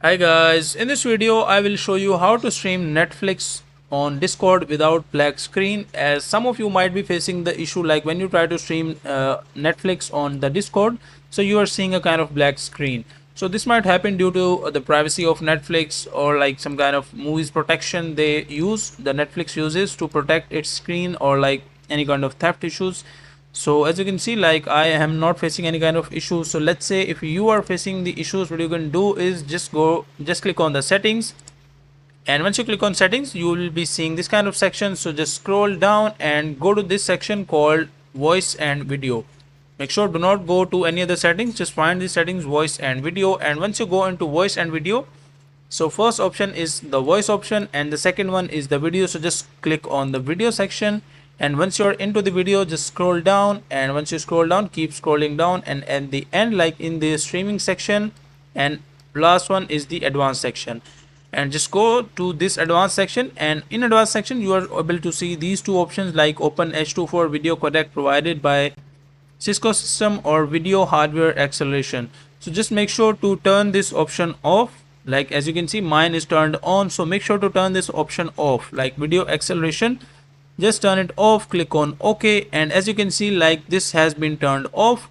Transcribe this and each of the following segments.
Hi guys, in this video I will show you how to stream Netflix on Discord without black screen, as some of you might be facing the issue like when you try to stream Netflix on the Discord, so you are seeing a kind of black screen. So this might happen due to the privacy of Netflix or like some kind of movies protection the Netflix uses to protect its screen, or like any kind of theft issues. So as you can see, like I am not facing any kind of issues. So let's say if you are facing the issues, what you can do is just click on the settings, and once you click on settings you will be seeing this kind of section. So just scroll down and go to this section called voice and video. Make sure do not go to any other settings, just find the settings voice and video, and once you go into voice and video, so first option is the voice option and the second one is the video. So just click on the video section, and once you're into the video just scroll down, and once you scroll down keep scrolling down, and at the end, like in the streaming section, and last one is the advanced section, and just go to this advanced section, and in advanced section you are able to see these two options like open H264 video codec provided by Cisco system or video hardware acceleration. So just make sure to turn this option off. Like as you can see mine is turned on, so make sure to turn this option off, like video acceleration. Just turn it off, click on OK, and as you can see, like this has been turned off.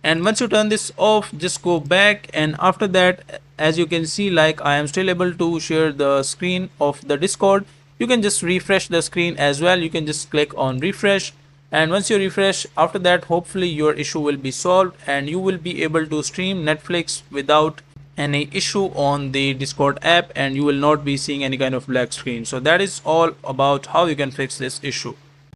And once you turn this off, just go back, and after that, as you can see, like I am still able to share the screen of the Discord. You can just refresh the screen as well. You can just click on refresh, and once you refresh, after that hopefully your issue will be solved and you will be able to stream Netflix without any issue on the Discord app, and you will not be seeing any kind of black screen. So that is all about how you can fix this issue.